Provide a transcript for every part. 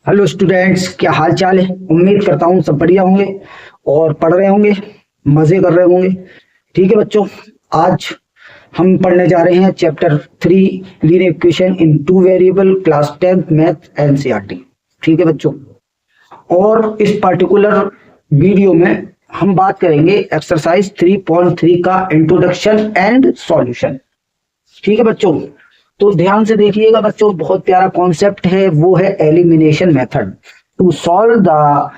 Hello students, क्या हाल चाल है। उम्मीद करता हूँ सब बढ़िया होंगे और पढ़ रहे होंगे, मजे कर रहे होंगे। ठीक है बच्चों, आज हम पढ़ने जा रहे हैं chapter 3 linear equation in two variable, class 10th math NCERT. ठीक है बच्चों, और इस पर्टिकुलर वीडियो में हम बात करेंगे एक्सरसाइज 3.3 का इंट्रोडक्शन एंड सॉल्यूशन। ठीक है बच्चों, तो ध्यान से देखिएगा बच्चों, बहुत प्यारा कॉन्सेप्ट है, वो है elimination method to solve the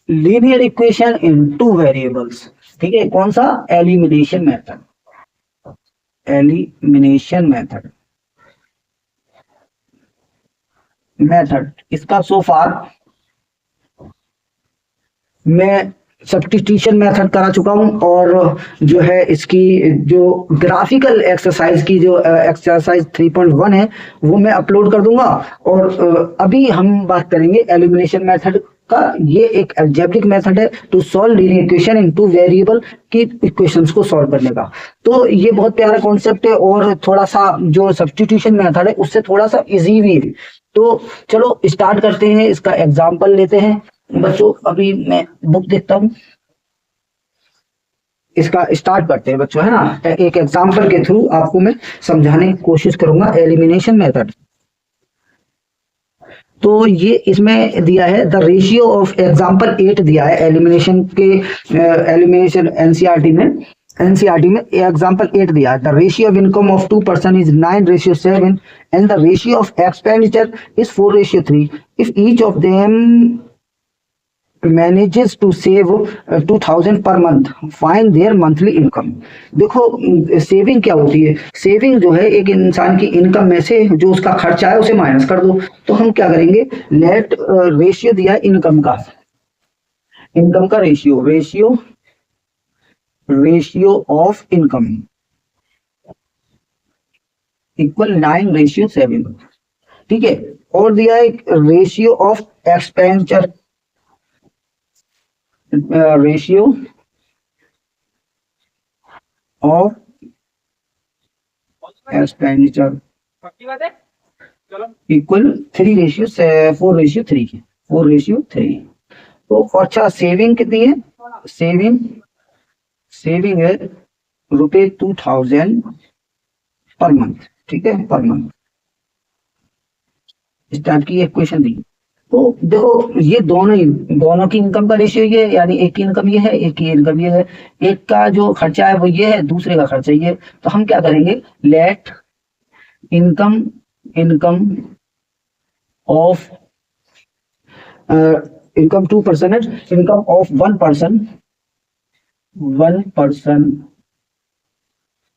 linear equation in two variables. ठीक है, कौन सा? Elimination method. Elimination method method इसका सो फार मैं सब्स्टिट्यूशन मेथड करा चुका हूं, और जो है इसकी जो ग्राफिकल एक्सरसाइज की जो एक्सरसाइज 3.1 है वो मैं अपलोड कर दूंगा। और अभी हम बात करेंगे एलिमिनेशन मेथड का। ये एक अलजेब्रिक मेथड है to solve linear equation in two variable की इक्वेशंस को सॉल्व करने का। तो ये बहुत प्यारा कॉन्सेप्ट है, और थोड़ा सा जो सब्स्टिट्यूशन मेथड है उससे थोड़ा सा इजी भी है। तो चलो स्टार्ट करते हैं, इसका एग्जाम्पल लेते हैं बच्चों। अभी मैं बुक देखता हूं, इसका स्टार्ट करते हैं बच्चों, है ना। एक एग्जांपल के थ्रू आपको मैं समझाने की कोशिश करूंगा एलिमिनेशन मेथड। तो ये इसमें दिया है द रेशियो ऑफ एग्जांपल 8 दिया है एलिमिनेशन के, एलिमिनेशन एनसीईआरटी में एग्जांपल 8 दिया है। The ratio of income of 2 person is 9:7 and the ratio of expenditure is 4:3 if each of them manages to save 2000 per month, find their monthly income। देखो, saving क्या होती है? Saving जो है एक इंसान की इनकम में से जो उसका खर्चा है उसे माइनस कर दो। तो हम क्या करेंगे, लेट रेशियो दिया है इनकम का, रेशियो ऑफ इनकम इक्वल 9:7। ठीक है, और दिया है ratio of expenditure, ratio of expenditure equal 4:3। तो अच्छा, सेविंग कितनी है? सेविंग है ₹2000 पर मंथ। ठीक है, पर मंथ। इस टाइप की इक्वेशन दी। तो देखो, ये दोनों की इनकम का रेशियो ये है, यानी एक की इनकम ये है, एक की इनकम ये है। एक का जो खर्चा है वो ये है, दूसरे का खर्चा ये है। तो हम क्या करेंगे, लेट इनकम ऑफ इनकम 2% है, income of one person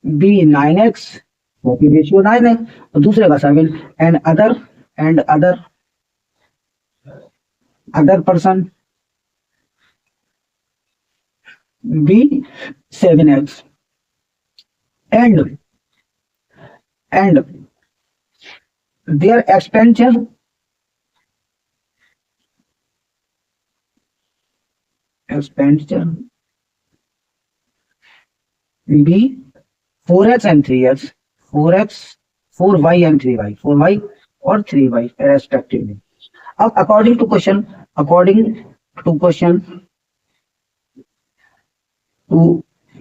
B 9x, वो की रेशियो 9 है, और दूसरे का 7, and other person B 7x and their expenditure be 4x and 3x, 4y and 3y, 4y और 3y respectively। अब अकॉर्डिंग टू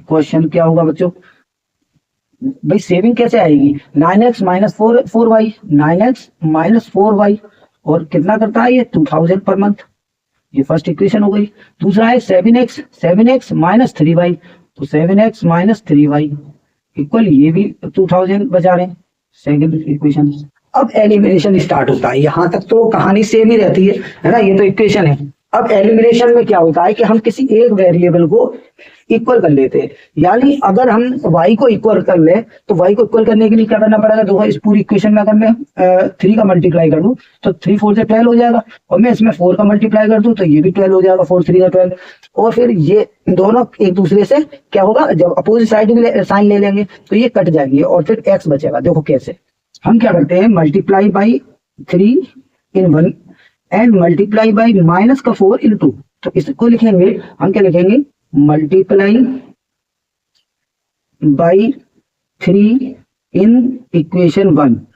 क्वेश्चन क्या होगा बच्चों? भाई सेविंग कैसे आएगी? 9x minus 4y, 9x minus 4y, और कितना करता है ये? 2000 पर मंथ। ये फर्स्ट इक्वेशन हो गई। दूसरा है 7x माइनस 3y, तो 7x माइनस 3y इक्वल ये भी 2000 बचा रहे हैं, सेकंड इक्वेशन। अब एलिमिनेशन स्टार्ट होता है। यहां तक तो कहानी सेम ही रहती है ना, ये तो इक्वेशन है। अब एलिमिनेशन में क्या होता है कि हम किसी एक वेरिएबल को इक्वल कर लेते हैं। यानी अगर हम y को इक्वल कर ले, तो y को इक्वल करने के लिए क्या करना पड़ेगा? देखो, इस पूरी इक्वेशन में अगर मैं 3 का मल्टीप्लाई कर दूं तो 3 4 से 12 हो जाएगा, और मैं इसमें 4 का मल्टीप्लाई कर दूं तो ये भी 12 हो जाएगा, 4 3 का 12। और फिर ये दोनों एक दूसरे से क्या होगा, जब अपोजिट साइड में साइन ले लेंगे तो ये कट जाएंगे, और फिर x बचेगा। देखो कैसे, हम क्या करते हैं, multiply by 3 in 1 and multiply by minus का 4 इन 2। तो इसको लिखेंगे, हम क्या लिखेंगे, multiply by 3 in equation 1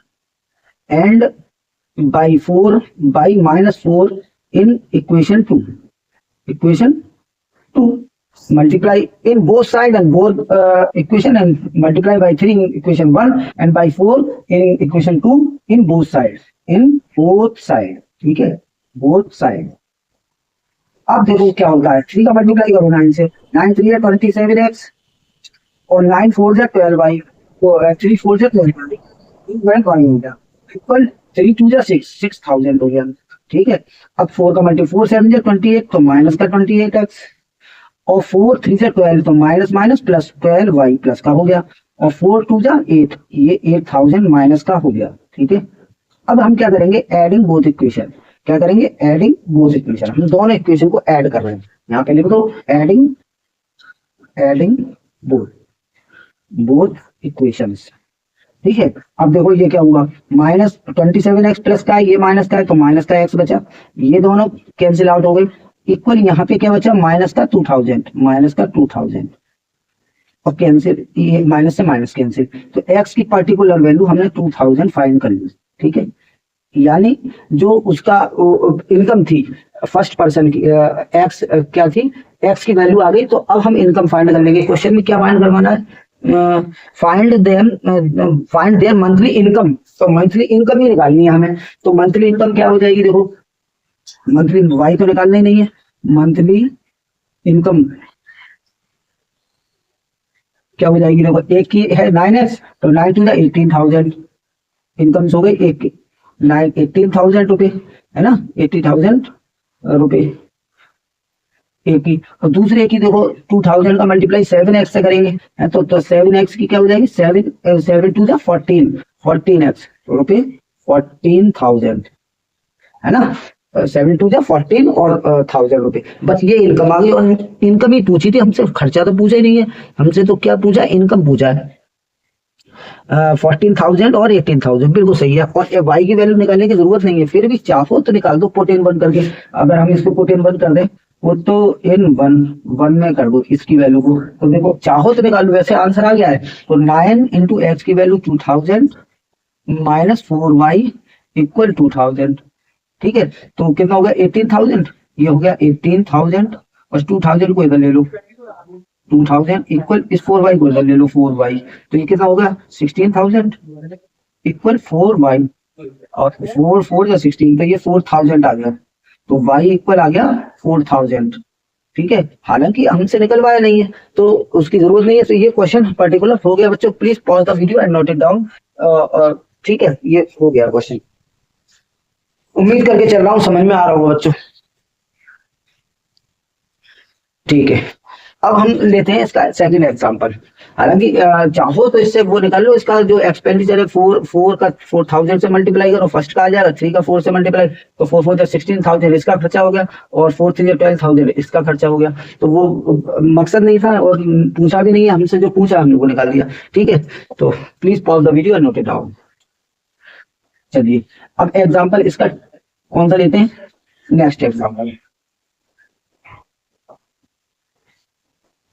and by 4 by minus 4 in equation 2. Equation 2 multiply in both side and both equation and multiply by 3 in equation 1 and by 4 in equation 2 in both sides. In both side, ठीक है, both side. अब देखो क्या होता है, 3 का multiply करो 9 से, 9 3 27x और 9 4 12y, तो 3 4 12y, 12y हो गया इक्वल 3 2 6 6000 हो गया, ठीक है। अब 4 का मल्टी 4 7 28, तो माइनस का 28x और 4 3 12, तो minus minus plus 12y plus का हो गया और 4 2 8, ये 8000 माइनस का हो गया, ठीक है। अब हम क्या करेंगे, एडिंग बोथ इक्वेशन, क्या करेंगे, एडिंग बोथ इक्वेशन, हम दोनों इक्वेशन को ऐड कर रहे हैं, यहाँ पे लिख दो adding, adding both, both equations, ठीक है। अब देखो ये क्या हुआ, माइनस 27x प्लस का है, ये माइनस का है, तो माइनस का x बचा, ये दोनों कैंसिल आउट हो गए, इक्वल यहाँ पे क्या बचा, माइनस का 2000, माइनस का 2000 और कैंसिल, ये माइनस से माइनस कैंसिल, तो x की पर्टिकुलर वैल्यू हमने 2000 फाइंड कर ली, ठीक है। यानी जो उसका इनकम थी फर्स्ट पर्सन की, एक्स क्या थी, एक्स की वैल्यू आ गई, तो अब हम इनकम फाइंड कर लेंगे। क्वेश्चन में क्या फाइंड करवाना है, फाइंड देयर मंथली इनकम, तो मंथली इनकम ही निकालनी है हमें, तो मंथली इनकम क्या हो जाएगी, देखो मंथली वाई तो निकालना ही नहीं है, मंथली इनकम क्या हो जाएगी, देखो एक की है 9x, तो 9 टू 18,000 इनकम हो गई, एक 18,000 रुपए है ना, 80,000 रुपए एक की, और दूसरे की देखो 2000 का मल्टीप्लाई 7x से करेंगे, है तो 7x की क्या हो जाएगी, 7 टू 14x रुपए 14,000 है ना, 7 टू 14 और 1000 रुपए, बस ये इनकम आ गई। और इनकम ही पूछी थी हमसे, खर्चा तो पूछा ही नहीं है हमसे, तो क्या पूछा, इनकम पूछा है, 14,000 और 18,000 बिल्कुल सही है। और वाई की वैल्यू निकालने की जरूरत नहीं है, फिर भी चाहो तो निकाल दो पुट इन वन करके, अगर हम इसको पुट इन वन कर दें, वो तो इन वन में कर दो इसकी वैल्यू को, तो देखो चाहो तो निकाल लो, वैसे आंसर आ गया है, तो 9 इंटू एक्स की वैल्यू 2000 माइनस 4y इक्वल 2000, ठीक है। तो कितना हो गया 18,000, ये हो गया 18,000 और 2000 को इधर ले लो, 2000 इक्वल इस 4y को इधर ले लो 4y, तो ये कितना होगा 16,000 इक्वल 4y और 4 4 या 16, तो ये 4000 आ गया, तो y इक्वल आ गया 4000, ठीक है। हालांकि हमसे निकलवाया नहीं है तो उसकी जरूरत नहीं है, तो ये क्वेश्चन पर्टिकुलर हो गया बच्चों, please pause the video and note it down, ठीक है, ये हो गया क्वेश्चन, उम्मीद करके चल रहा हूँ समझ में आ रहा होगा बच्चों, ठीक है। अब हम लेते हैं इसका सेकंड एग्जांपल, हालांकि चाहो तो इससे वो निकाल लो, इसका जो एक्सपेंडिचर है 4 का 4000 से मल्टीप्लाई करो, फर्स्ट का आ जाएगा, 3 का 4 से मल्टीप्लाई, तो 4 4 16,000 इसका खर्चा हो गया और 4 3 12,000 इसका खर्चा हो गया, तो वो मकसद नहीं था और पूछा भी नहीं है हमसे, जो पूछा हमने वो निकाल दिया, ठीक है। तो please pause the video and note it down. चलिए अब एग्जाम्पल इसका कौन सा लेते हैं, नेक्स्ट एग्जाम्पल,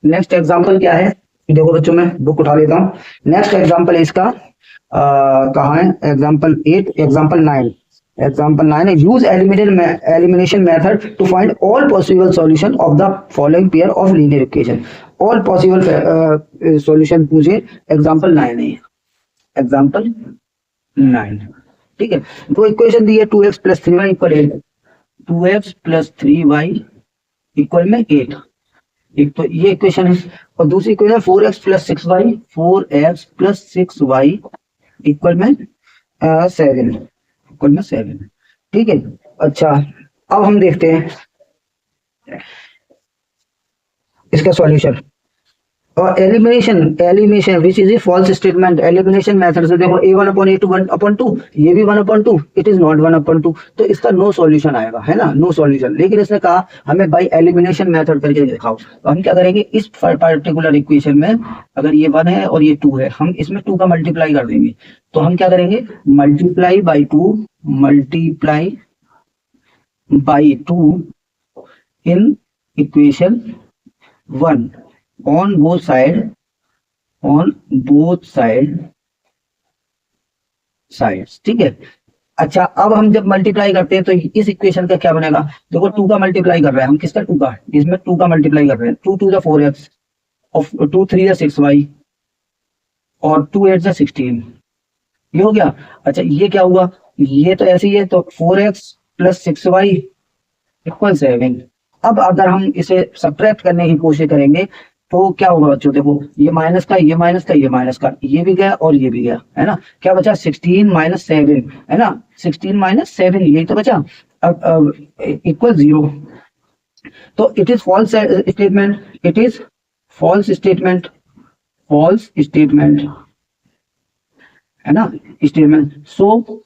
नेक्स्ट एग्जाम्पल क्या है, देखो बच्चों मैं बुक उठा लेता हूँ, नेक्स्ट एग्जाम्पल है इसका कहाँ है, एग्जाम्पल 8, एग्जाम्पल 9, एग्जाम्पल 9 है, use elimination method to find all possible solution of the following pair of linear equation, all possible solution पूछे, एग्जाम्पल 9 है, एग्जाम्पल 9, ठीक है। दो इक्वेशन दी है, 2x plus 3y equal 8, 2x plus 3y equal में 8, एक तो ये इक्वेशन है, और दूसरी equation 4x plus 6y, 4x plus 6y equal में 7, इक्वल में 7, ठीक है। अच्छा अब हम देखते हैं इसका सॉल्यूशन, और elimination which is a false statement, elimination method से देखो a1 अपॉन a2 1/2, ये भी 1/2, इट इज नॉट 1/2, तो इसका नो सॉल्यूशन आएगा, है ना, नो सॉल्यूशन। लेकिन इसने कहा हमें बाय एलिमिनेशन मेथड करके दिखाओ, तो हम क्या करेंगे, इस पर्टिकुलर इक्वेशन में अगर ये 1 है और ये 2 है, हम इसमें 2 का मल्टीप्लाई कर देंगे, तो हम क्या करेंगे, multiply by 2, multiply by 2 in equation 1 on both sides, ठीक है। अच्छा, अब हम जब मल्टीप्लाई करते हैं तो इस इक्वेशन का क्या बनेगा? देखो 2 का मल्टीप्लाई कर रहे हैं हम, किसका? 2 का। इसमें 2 का मल्टीप्लाई कर रहे हैं, 2 2 4x और 2 3 6y और 2 8 16, ये हो गया। अच्छा, ये क्या हुआ? ये तो ऐसे ही है, तो 4x प्लस 6y इक्वल 7। अब अगर हम इसे सब्ट्रैक्ट करने की कोशिश करेंगे तो क्या होगा बच्चों? देखो, ये माइनस का, ये माइनस का, ये माइनस का, ये भी गया और ये भी गया, है ना? क्या बचा? 16 माइनस 7, है ना? 16 माइनस 7, यही तो बचा। अब इक्वल 0। तो it is false statement, it is false statement, false statement, है ना? Statement. So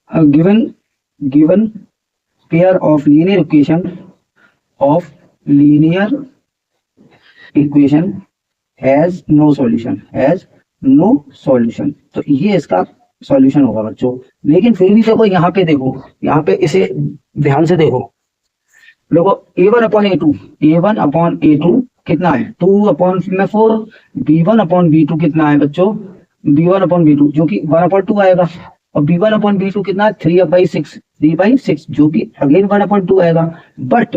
given pair of linear equation has no solution, तो ये इसका सॉल्यूशन होगा बच्चों। लेकिन फिर भी देखो, यहाँ पे देखो, यहाँ पे इसे ध्यान से देखो, a1 अपॉन a2 कितना है? 2 अपॉन 4। b1 अपॉन b2 कितना है बच्चों? b1 अपॉन b2 जो कि 1 अपॉन 2 आएगा, और b1 अपॉन b2 कितना है? 3/6, जो कि अगेन 1 अपॉन 2 आएगा। बट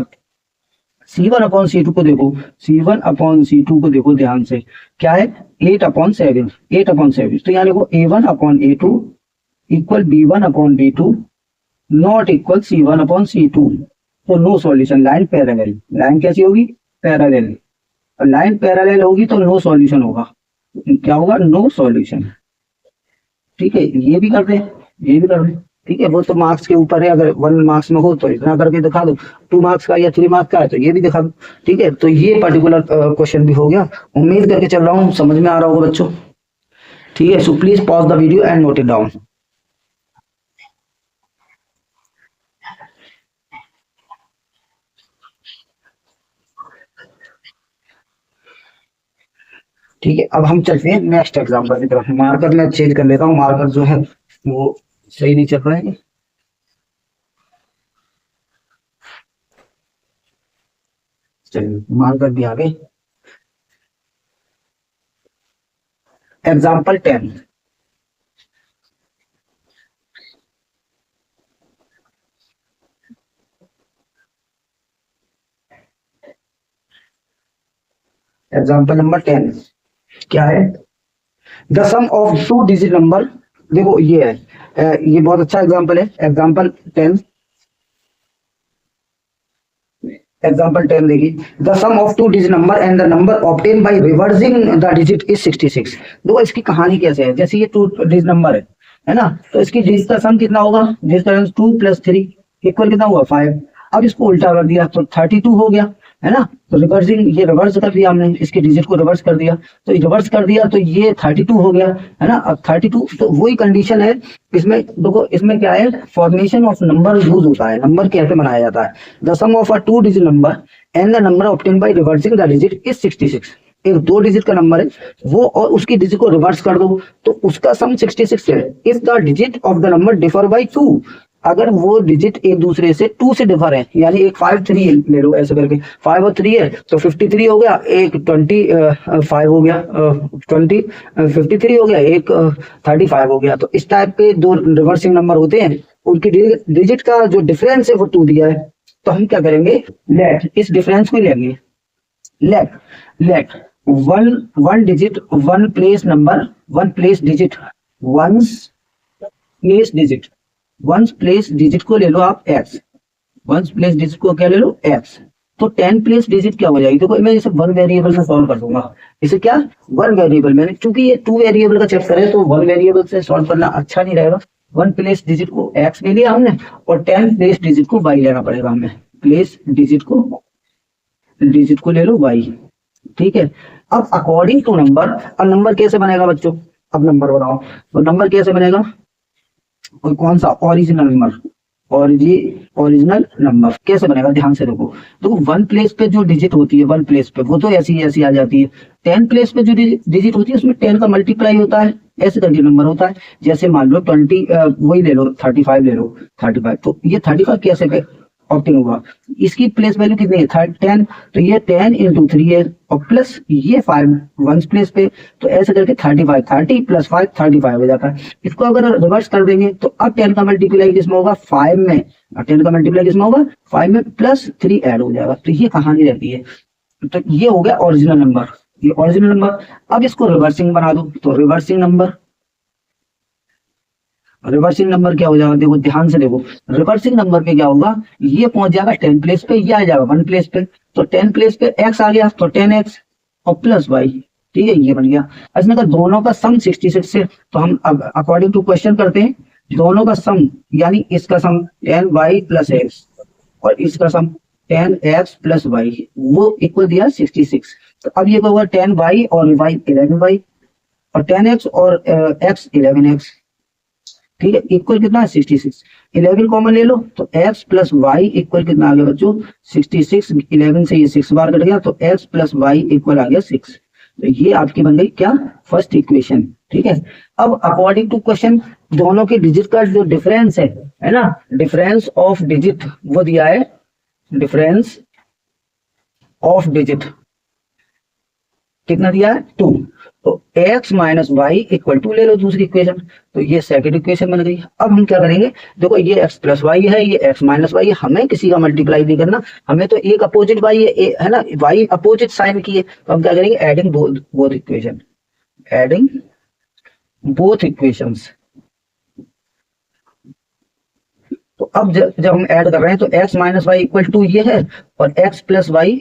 C1 अपॉन C2 को देखो, C1 अपॉन C2 को देखो ध्यान से, क्या है? 8 अपॉन 7। तो यहाँ देखो A1 upon A2 equal B1 upon B2 not equal C1 upon C2। तो no solution. Line parallel, line कैसी होगी? पैरेलल। लाइन पैरेलल होगी तो नो सॉल्यूशन होगा। क्या होगा? No solution. ठीक है, ये भी कर दे, ये भी कर दे। ठीक है, वो तो मार्क्स के ऊपर है, अगर 1 मार्क्स में हो तो इतना करके दिखा दो, 2 मार्क्स का या 3 मार्क्स का है तो ये भी दिखा दो। ठीक है, तो ये पर्टिकुलर क्वेश्चन भी हो गया। उम्मीद करके चल रहा हूँ समझ में आ रहा होगा बच्चों। ठीक है, so please pause the video and note it down. ठीक है, अब हम चलते हैं नेक्स्ट एग्जाम्पल की तरफ। मार्कर मैं चेंज कर लेता हूँ, मार्कर जो है वो सही नहीं चल रहा है। चलिए, मार्कर भी आ गए। एग्जाम्पल 10। एग्जाम्पल नंबर 10 क्या है? The sum of 2 digit number. देखो ये है, ये बहुत अच्छा एग्जाम्पल है। एग्जाम्पल 10 देखिए, the sum of 2 digit number and the number obtain by reversing the digit is 66। देखो इसकी कहानी कैसे है। जैसे ये 2 डिजिट नंबर है ना? तो इसकी डिजिट का सम कितना होगा? डिजिट का 2 + 3 इक्वल कितना हुआ? 5। अब इसको उल्टा कर दिया तो 32 हो गया, है ना? तो रिवर्सिंग, ये रिवर्स कर दिया हमने, इसके डिजिट को रिवर्स कर दिया, तो रिवर्स कर दिया तो ये 32 हो गया, है ना? अब 32, तो वही कंडीशन है इसमें। देखो इसमें क्या है? फॉर्मेशन ऑफ नंबर यूज होता है। नंबर कैसे बनाया जाता है? The sum of a 2 digit number and the number obtain by reversing the digit is 66। एक 2 डिजिट का नंबर है वो, और उसकी डिजिट को रिवर्स कर दो तो उसका सम 66 है। If the digit of the number differ by 2, अगर वो डिजिट एक दूसरे से 2 से डिफर है, यानी एक 5 3 ले लो ऐसे करके, 5 और 3 है तो 53 हो गया, एक 25 हो गया, 53 हो गया, एक 35 हो गया। तो इस टाइप के 2 रिवर्सिंग नंबर होते हैं, उनकी डिजिट का जो डिफरेंस है वो 2 दिया है। तो हम क्या करेंगे? लेट इस डिफरेंस को लेंगे। Let one digit, one place number, one place digit, once place digit को ले लो आप x, वंस प्लेस डिजिट को क्या ले लो? x। तो 10 प्लेस डिजिट क्या हो जाएगी? देखो मैं इसे 1 वेरिएबल में सॉल्व कर दूंगा। इसे क्या? 1 वेरिएबल में, क्योंकि ये 2 वेरिएबल का चैप्टर है तो 1 वेरिएबल से सॉल्व करना अच्छा नहीं रहेगा। 1 प्लेस डिजिट को x ले लिया हमने और 10 प्लेस डिजिट को y लेना पड़ेगा हमें। प्लेस डिजिट को ले लो y। ठीक है, अब अकॉर्डिंग टू नंबर, अब नंबर कैसे बनेगा बच्चों? अब नंबर बनाओ, तो नंबर कैसे बनेगा? और कौन सा? Original number. ओरिजिनल नंबर कैसे बनेगा? ध्यान से देखो। 1 प्लेस पे जो डिजिट होती है, 1 प्लेस पे, वो तो ऐसी आ जाती है। 10 प्लेस पे जो डिजिट होती है उसमें 10 का मल्टीप्लाई होता है, ऐसे करके नंबर होता है। जैसे मान लो 20, वही ले लो, 35 ले लो, 35। तो ये 35 कैसे पे? ऑप्टेन हुआ। इसकी प्लेस वैल्यू कितनी है 10, तो ये 10 इंटू 3 है और प्लस ये 5 वंस प्लेस पे, तो ऐसे करके 35, 30 प्लस 5 35 हो जाता है। इसको अगर रिवर्स कर देंगे तो अब 10 का मल्टीप्लाई किसमें होगा 5 में, 10 का मल्टीप्लाई किसमें होगा 5 में, प्लस 3 ऐड हो जाएगा, तो ये कहानी रहती है। तो ये हो गया ओरिजिनल नंबर, ये ओरिजिनल नंबर। अब इसको रिवर्सिंग बना दो, तो रिवर्सिंग नंबर, रिवर्सिंग नंबर क्या हो जाएगा, देखो ध्यान से देखो, रिवर्सिंग नंबर पे क्या होगा, ये पहुंच जाएगा 10 प्लेस पे, ये आ जाएगा 1 प्लेस पे, तो 10 प्लेस पे x आ गया तो 10x और प्लस y, ठीक है, ये बन गया। इसमें का दोनों का सम 66 है, तो हम अब अकॉर्डिंग टू क्वेश्चन करते हैं, दोनों का सम यानी इसका सम 10y प्लस x और इसका सम 10x प्लस y, वो इक्वल दिया 66। तो अब ये होगा 10y और y 11y और 10x और x 11x, ठीक है, इक्वल कितना है 66। 11 कॉमन ले लो तो x प्लस वाई इक्वल कितना आ गया बच्चों 66। 11 से ये 6 बार कट गया तो x प्लस वाई इक्वल आ गया 6। तो ये आपकी बन गई क्या फर्स्ट इक्वेशन, ठीक है। अब अकॉर्डिंग टू क्वेश्चन दोनों के डिजिट का जो डिफरेंस है ना, डिफरेंस ऑफ डिजिट वो दिया है, डिफरेंस ऑफ डिजिट कितना दिया है 2, तो x minus y equal to ले लो दूसरी इक्वेशन, तो ये सेकंड इक्वेशन बन गई। अब हम क्या करेंगे, देखो ये x प्लस वाई है, ये x माइनस वाई है, हमें किसी का मल्टीप्लाई नहीं करना, हमें तो एक अपोजिट वाई है ना, वाई अपोजिट साइन की है, तो हम क्या करेंगे adding both equation, adding both equations. तो अब जब हम ऐड कर रहे हैं तो x minus y equal to ये है और x प्लस वाई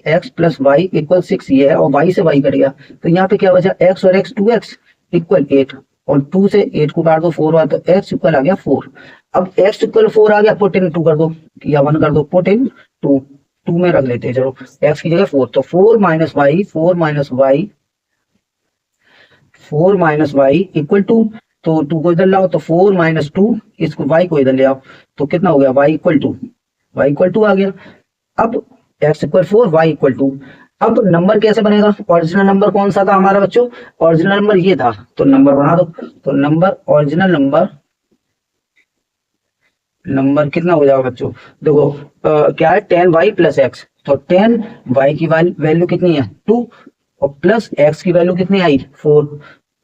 इक्वल 6 ये है और y से y कट गया, तो यहाँ पे क्या बचा x और x 2x इक्वल 8 और 2 से 8 को काट दो 4 हुआ तो x इक्वल आ गया 4। अब x इक्वल 4 आ गया, पुट इन 2 कर दो या 1 कर दो, पुट इन 2 में रख लेते हैं, चलो x की जगह 4, तो 4 माइनस वाई इक्वल टू, तो 2 को इधर लाओ तो 4 माइनस 2, इसको y को इधर ले आओ तो कितना हो गया y इक्वल टू आ गया। अब x इक्वल 4 y इक्वल 2, अब नंबर कैसे बनेगा, ओरिजिनल नंबर कौन सा था हमारा बच्चों, ओरिजिनल नंबर ये था, तो नंबर बना दो, तो नंबर ओरिजिनल नंबर कितना हो जाएगा बच्चों, देखो क्या है 10y प्लस एक्स, तो 10y की वैल्यू कितनी है 2 और प्लस x की वैल्यू कितनी आई 4,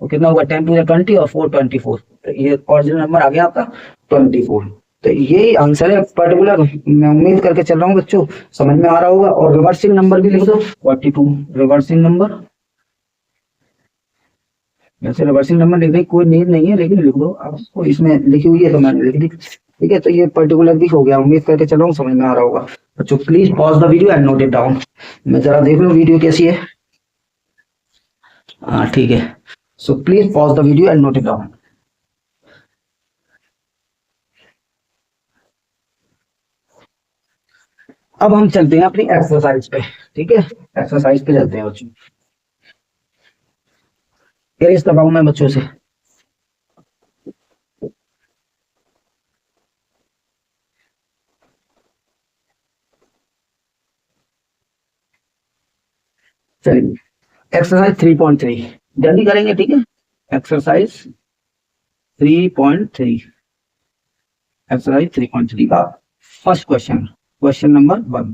तो कितना होगा 10 टू 20 और 4 24, तो ये ओरिजिनल नंबर आ गया आपका 24। तो यही आंसर है पर्टिकुलर, मैं उम्मीद करके चल रहा हूँ बच्चों समझ में आ रहा होगा। और रिवर्सिंग नंबर भी लिख दो 42, रिवर्सिंग नंबर, वैसे रिवर्सिंग नंबर लिखने की कोई नीड नहीं है लेकिन लिख दो, आपको इसमें लिखी हुई है तो मैंने लिख दी, ठीक है। तो ये पर्टिकुलर भी हो गया, उम्मीद करके चल रहा हूँ समझ में आ रहा होगा बच्चों। Please pause the video and note it down, मैं जरा देख लूँ वीडियो कैसी है, हाँ ठीक है, so please pause the video and note it down. अब हम चलते हैं अपनी एक्सरसाइज पे, ठीक है, एक्सरसाइज पे चलते हैं बच्चों। इरेज कर रहा हूं मैं बच्चों से, चलिए एक्सरसाइज 3.3 जल्दी करेंगे, ठीक है। एक्सरसाइज 3.3, एक्सरसाइज 3.3 का फर्स्ट क्वेश्चन नंबर 1,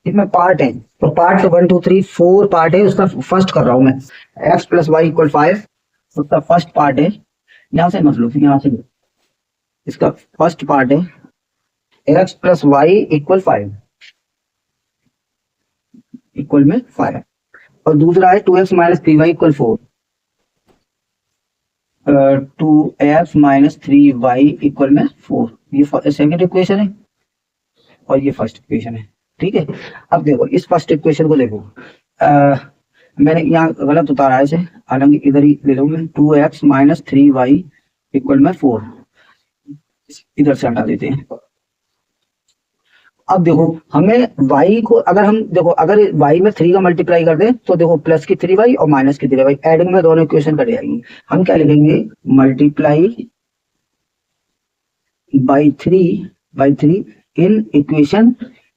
इसमें पार्ट है, तो पार्ट 1 2 3 4 पार्ट है, उसका फर्स्ट कर रहा हूं मैं, x प्लस वाई इक्वल 5, उसका फर्स्ट पार्ट है, यहां से मत लो यहां से लो, इसका फर्स्ट पार्ट है x plus y equal 5 equal में 5, और दूसरा है 2x minus 3y equal 4, 2x minus 3y equal में 4, ये सेकंड इक्वेशन है और ये फर्स्ट इक्वेशन है, ठीक है। अब देखो इस फर्स्ट इक्वेशन को देखो, मैंने यहाँ गलत उतारा है इसे, हालांकि इधर ही ले लूंगा, 2x माइनस 3y इक्वल में 4, इधर से हटा देते हैं। अब देखो हमें y को अगर हम देखो अगर y में 3 का मल्टीप्लाई कर दें तो देखो प्लस की 3y और माइनस की 3y, एडिंग में दोनों इक्वेशन कट जाएंगी, हम क्या लिखेंगे मल्टीप्लाई बाई 3 इन इक्वेशन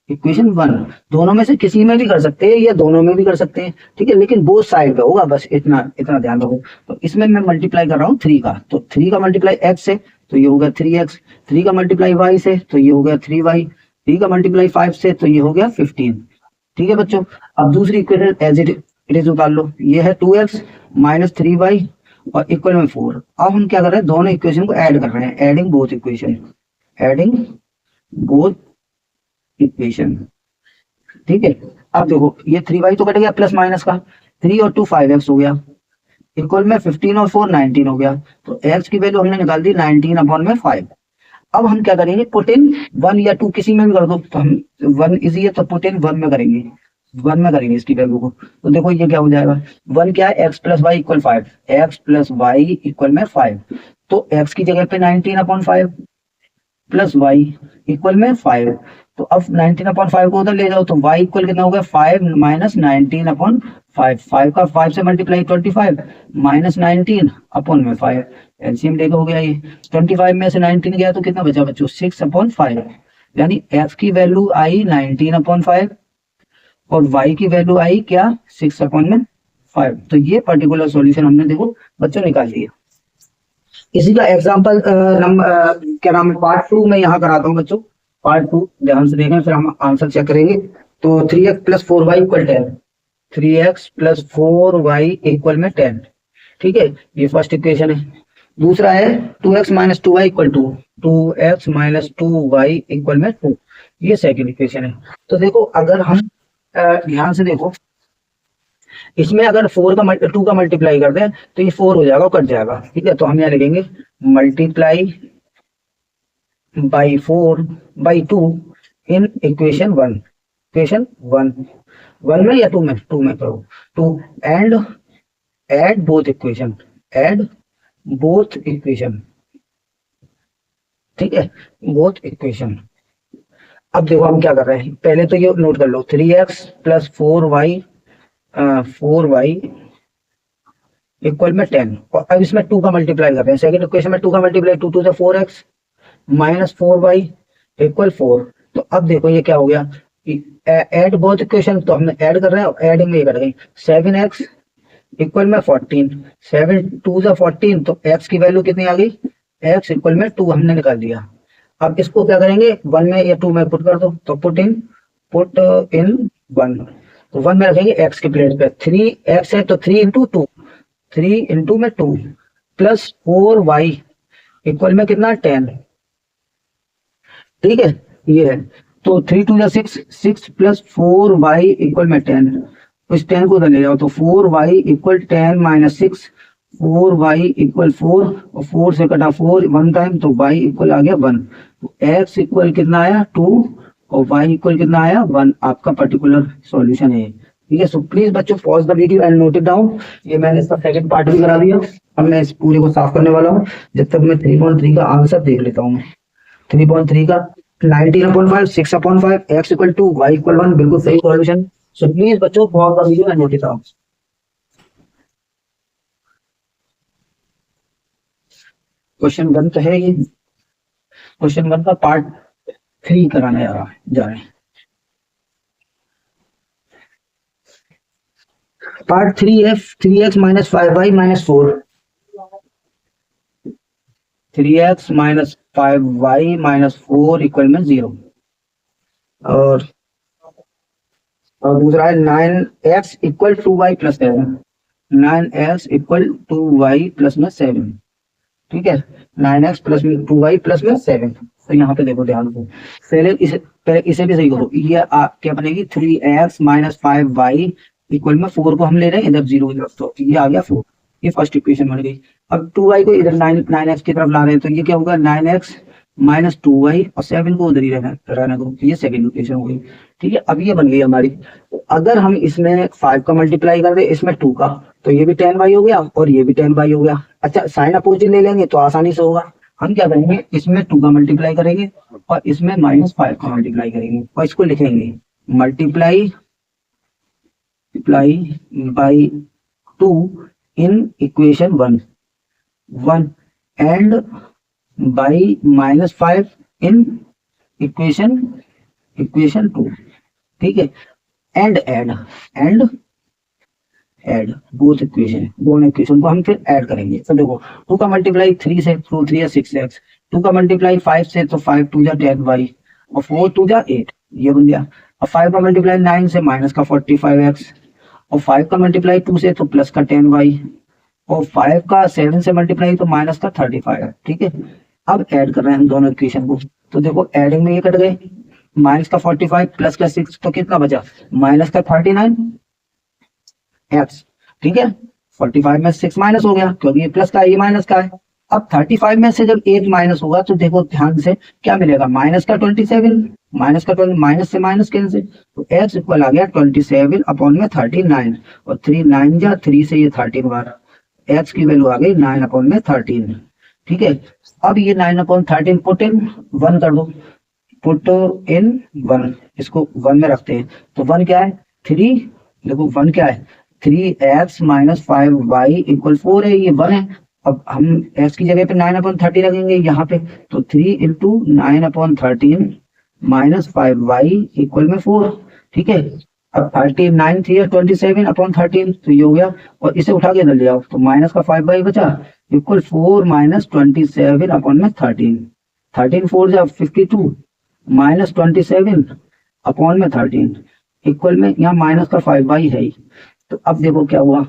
1, दोनों में से किसी में भी कर सकते हैं या दोनों में भी कर सकते हैं, ठीक है, लेकिन बोथ साइड पे होगा, बस इतना ध्यान रखो। तो इसमें मैं मल्टीप्लाई कर रहा हूँ 3 का, तो 3 का मल्टीप्लाई x से तो ये होगा 3x, 3 का मल्टीप्लाई y से तो ये हो गया 3y, 3 का मल्टीप्लाई 5 से तो ये हो गया 15। ठीक है बच्चों, अब दूसरी इक्वेशन एज इट इज उतार लो। ये है 2x माइनस 3y और इक्वल में 4। अब हम क्या कर रहे हैं, दोनों इक्वेशन को ऐड कर रहे हैं, adding both equation, adding both equation. ठीक है, अब देखो ये 3y तो कट गया प्लस माइनस का, 3 और 2 5x हो गया, इक्वल में 15 और 4 19 हो गया। तो x की वैल्यू हमने निकाल दी 19 अपॉन में 5। अब हम क्या करेंगे, पुट इन 1 या 2 किसी में भी कर दो, तो हम 1 इजी है तो पुट इन 1 में करेंगे, 1 में करेंगे इसकी वैल्यू को। तो देखो ये क्या हो जाएगा, 1 क्या है, x plus y equal 5, x plus y equal में 5। तो x की जगह पे 19 अपॉन 5 प्लस वाई इक्वल में 5। तो अब 19 अपॉन 5 को उधर ले जाओ तो y इक्वल कितना हो गया, 5 माइनस 19 अपॉन 5, 5 का 5 से मल्टीप्लाई 25 माइनस 19 अपॉन में 5, एलसीएम लेकर हो गया ये। 25 में से 19 गया तो कितना बचा बच्चों, 6 अपॉन 5, यानी x की वैल्यू आई 19 अपॉन 5 और y की वैल्यू आई क्या, 6 अपॉन में 5। तो ये पर्टिकुलर सॉल्यूशन हमने देखो बच्चों निकाल लिया। इसी का एग्जांपल क्या नाम है, पार्ट 2 में यहाँ कराता हूँ बच्चों। पार्ट 2 ध्यान से देखें, फिर हम आंसर चेक करेंगे। तो 3x plus 4y equal 10, 3x plus 4y equal में 10। ठीक है, ये फर्स्ट इक्वेशन है। दूसरा है 2x minus 2y equal 2, 2x minus 2y equal में 2, ये सेकंड इक्वेशन है। तो देखो अगर हम ध्यान से देखो, इसमें अगर 2 का मल्टीप्लाई कर दें तो ये 4 हो जाएगा, कट जाएगा। ठीक है, तो हम यहाँ लिखेंगे multiply by 4 by 2 in equation 1, equation 1 में या 2 में, 2 में करो, 2 and add both equation, add both equation. ठीक है, बोथ इक्वेशन। अब देखो हम क्या कर रहे हैं, पहले तो ये नोट कर लो, 3x प्लस 4y इक्वल में 10, और अब इसमें 2 का मल्टीप्लाई कर रहे हैं। सेकंड इक्वेशन में 2 का मल्टीप्लाई, 2 2 से 4x माइनस 4y इक्वल 4। तो अब देखो ये क्या हो गया, ऐड बोथ इक्वेशन, तो हमने ऐड कर रहे हैं, एडिंग में ये कर रहे हैं, 7x इक्वल में 14, 7 2 से 14, तो x की वैल्यू कितनी आ गई, x इक्वल में 2 हमने निकाल दिया। अब इसको क्या करेंगे, 1 में या 2 में पुट कर दो, तो पुट इन 1, तो 1 में रखेंगे x की प्लेस पे, 3x है तो 3 इंटू 2, 3 इंटू में 2 प्लस 4y इक्वल में कितना 10। ठीक है, ये है, तो 3 2 जा 6, 6 प्लस 4y इक्वल में 10, तो इस 10 को उधर ले जाओ, तो 4y equal 10 minus 6, 4y equal 4, और 4 से कटा 4 1 टाइम, तो y इक्वल आ गया 1। तो x इक्वल कितना आया 2 और y इक्वल कितना आया 1, आपका पर्टिकुलर सॉल्यूशन है। ठीक है, सो प्लीज बच्चों pause the video and note it down. ये मैंने इसका सेकंड पार्ट भी करा दिया, अब मैं इस पूरे को साफ करने वाला हूँ, जब तक मैं 3.3 का आंसर देख लेता हूँ। 3.3 का 19/5, 6/5, x इक्वल 2, y इक्वल 1, बिल्कुल सही सॉल्यूशन। सो प्लीज बच्चों pause the video and note it down. Question 1 तो है ये, क्वेश्चन 1 का पार्ट 3 कराने जा रहे हैं। पार्ट 3 है 3x minus 5y minus 4, 3x minus 5y minus 4 equal में 0, और दूसरा है 9x equal 2y plus 7, 9x equal 2y plus में 7। ठीक है, 9x प्लस 2y प्लस में 7। तो यहाँ पे देखो ध्यान से, पहले इसे भी सही करो, ये क्या बनेगी 3x माइनस 5y इक्वल में 4 को हम ले रहे हैं इधर 0 की तरफ, तो ये आ गया 4, ये फर्स्ट इक्वेशन बन गई। अब 2y को इधर 9x की तरफ ला रहे हैं, तो ये क्या होगा 9x माइनस 2y और 7 को उधर ही रहना दो, ये सेकंड इक्वेशन हो गई। ठीक है, अब ये बन गई हमारी। तो अगर हम इसमें 5 का मल्टीप्लाई कर दे, इसमें 2 का, तो ये भी 10y हो गया और ये भी 10y हो गया। अच्छा, साइन अपोजिट ले लेंगे तो आसानी से होगा। हम क्या करेंगे, इसमें 2 का मल्टीप्लाई करेंगे और इसमें -5 का मल्टीप्लाई करेंगे, और इसको लिखेंगे multiply by 2 in equation 1 and by -5 in equation 2। ठीक है, एंड ऐड बोथ इक्वेशन, दोनों इक्वेशन को हम फिर ऐड करेंगे। तो देखो 2 का मल्टीप्लाई 3 से, 2 3 6x, 2 का मल्टीप्लाई 5 से, तो 5 2 10y, और 4 2 जा 8, ये बन गया। अब 5 का मल्टीप्लाई 9 से माइनस का 45x, और 5 का मल्टीप्लाई 2 से तो प्लस का 10y, और 5 का 7 से मल्टीप्लाई तो माइनस का 35। ठीक है, अब ऐड कर रहे हैं हम दोनों इक्वेशन को। तो देखो एडिंग में ये कट गए, माइनस का 45 प्लस का 6 तो कितना बचा, माइनस का 39x। ठीक है, 45 में 6 माइनस हो गया क्योंकि ये प्लस का है, ये माइनस का है। अब 35 में से जब 8 माइनस होगा तो देखो ध्यान से क्या मिलेगा, माइनस का 27, माइनस का 20, माइनस से माइनस कैंसिल, तो x इक्वल आ गया 27 अपॉन में 39, और 3 9 जा 3 से ये 13 बार, x की वैल्यू आ गई 9 अपॉन में 13। ठीक है, अब ये 9 अपॉन 13 पुट इन 1 कर दो, पुट इन 1, इसको 1 में रखते हैं, तो 1 क्या है 3, देखो 1 क्या है 3x माइनस 5y इक्वल 4 है, ये 1 है। अब हम x की जगह पे 9 अपॉन 30 रखेंगे यहाँ पे, तो 3 into 9 upon 13 minus 5y equal में 4। ठीक है, अब 39 थी 27 अपॉन 13, तो ये हो गया, और इसे उठा के इधर ले आओ तो माइनस का 5y बचा इक्वल 4 माइनस 27 अपॉन में 13, 13 4 जा 52 माइनस 27 अपॉन में 13 इक्वल में यहाँ माइनस का 5y है। तो अब देखो क्या हुआ,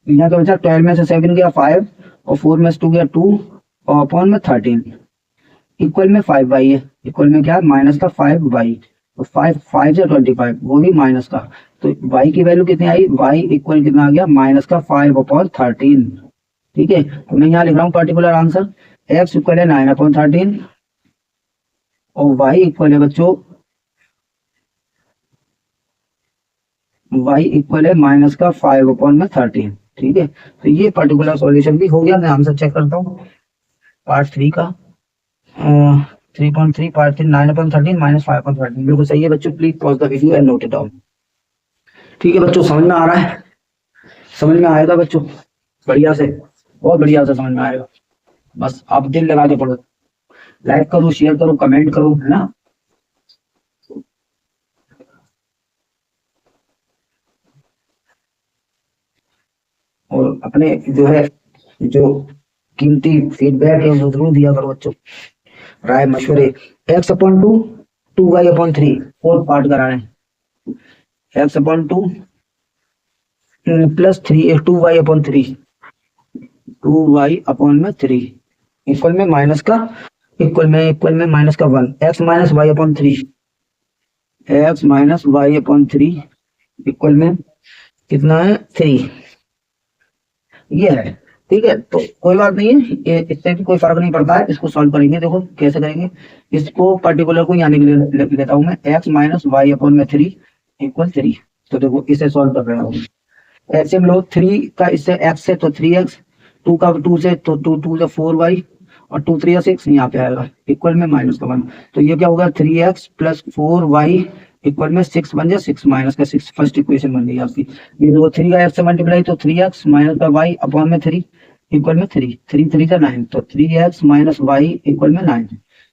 यहाँ का बचा 12 में से 7 गया 5, और 4 में से 2 गया 2, और अपॉन में 13 इक्वल में 5y है, इक्वल में क्या है माइनस का 5y, तो 5 5 से 25 वो भी माइनस का, तो y की वैल्यू कितनी आई, y इक्वल कितना आ गया माइनस का 5 अपॉन 13। ठीक है, तो मैं यहाँ लिख रहा हूँ पर्टिकुलर आंसर, x इक्वल है 9 अपॉन 13 और y इक्वल है बच्चों, y इक्वल है माइनस का 5 अपॉन में 13। ठीक है, तो ये पर्टिकुलर सॉल्यूशन भी हो गया। मैं आंसर चेक करता हूँ पार्ट 3 का, 3.3 पार्ट 3 9 अपॉन 13 माइनस 5 अपॉन 13 बिल्कुल सही है बच्चों। Please pause the video and note it down. ठीक है बच्चों, समझ में आ रहा है, समझ में आएगा बच्चों, बढ़िया से, बहुत बढ़िया से समझ में आएगा, बस आप दिल लगा के पढ़ो, लाइक करो, शेयर करो, कमेंट करो, है ना। और अपने जो है जो कीमती फीडबैक है वो जरूर दिया करो बच्चों, राय मशवरे। x upon 2 2y upon 3 fourth part करा रहे हैं, x upon 2 plus 3 2y upon 3 2y upon में 3 इक्वल में माइनस का इक्वल में माइनस का 1 x minus y upon 3 x minus y upon 3 equal में कितना है 3, ये है। ठीक है, तो कोई बात नहीं है, ये इससे भी कोई फर्क नहीं पड़ता है, इसको सॉल्व करेंगे। देखो कैसे करेंगे, इसको पर्टिकुलर को यहाँ लिख लेता हूँ मैं, x माइनस वाई अपॉन में 3 इक्वल 3। तो देखो इसे सॉल्व कर रहे हैं, ऐसे हम लोग 3 का इससे x से तो 3x, 2 का 2 से तो 2 से 4y, और 2 3 6 यहाँ पे आएगा इक्वल में माइनस का 1। तो ये क्या होगा 3x प्लस 4y इक्वल में 6 बन जाए, 6 माइनस का 6, फर्स्ट इक्वेशन बन गई आपकी। ये देखो 3 का x से मल्टीप्लाई तो 3x माइनस का y अपॉन में 3 इक्वल में 3 3 3 का 9, तो 3x माइनस y इक्वल में 9।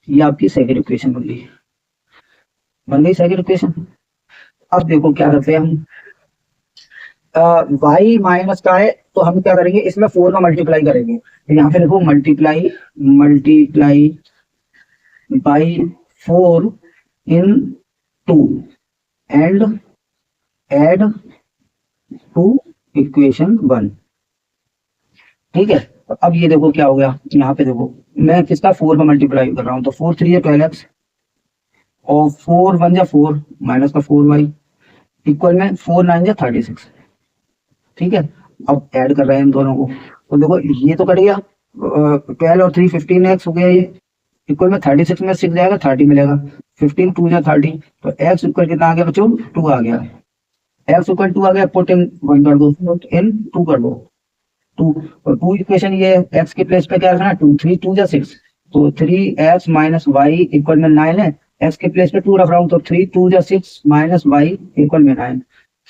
ये आपकी सेकंड इक्वेशन बन गई, सेकंड इक्वेशन। अब देखो क्या करते हैं हम, y माइनस का है तो हम क्या करेंगे, इसमें 4 का मल्टीप्लाई करेंगे, तो यहाँ पे देखो multiply by 4 in 2 and add to equation 1। ठीक है, तो अब ये देखो क्या हो गया, यहाँ पे देखो मैं किसका 4 का मल्टीप्लाई कर रहा हूँ, तो 4 3 है 12x और 4 1 जा 4 माइनस का 4y इक्वल में 4 9 जा 36। ठीक है, अब ऐड कर रहे हैं इन दोनों को, तो देखो ये तो कट गया, 12 और 3 15x हो गया, ये इक्वल में 36 में 6 जाएगा 30 मिलेगा, 15 2 जा 30, तो x इक्वल कितना आ गया बच्चों 2 आ गया, x इक्वल 2 आ गया, पुट इन 1 कर दो, पुट इन 2 कर दो, 2 और 2 इक्वेशन ये x के प्लेस पे क्या रखना 2 3 2 जा 6, तो 3x माइनस y इक्वल में 9 है, x के प्लेस पे 2 रख रहा हूँ, तो 3 2 जा 6 माइनस y इक्वल में 9,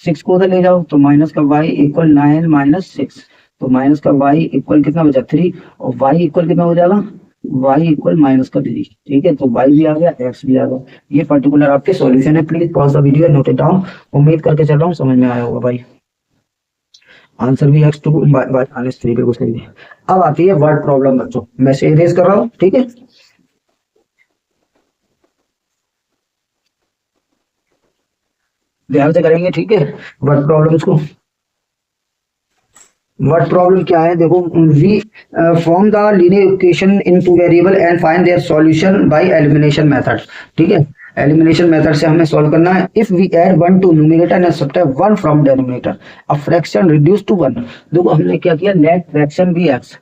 6 को उधर ले जाओ तो माइनस का y इक्वल 9 माइनस 6, तो माइनस का y इक्वल कितना बचा 3, और y इक्वल कितना हो जाएगा y इक्वल माइनस का 3। ठीक है, तो y भी आ गया x भी आ गया, ये पर्टिकुलर आपके सॉल्यूशन है। Please pause the video note it down. उम्मीद करके चल रहा हूँ समझ में आया होगा भाई, आंसर भी x2 माइनस 3 बिल्कुल सही है। अब आती है वर्ड प्रॉब्लम बच्चों, मैं से इरेज कर रहा हूँ। ठीक है, ध्यान से करेंगे, ठीक है। वर्ड प्रॉब्लम्स को, वर्ड प्रॉब्लम क्या है देखो, we form the linear equation in two variable and find their solution by elimination method, ठीक है। एलिमिनेशन मेथड से हमें सॉल्व करना है। If we add 1 to numerator and subtract 1 from denominator, a fraction reduce to 1। देखो हमने क्या किया, let fraction be x,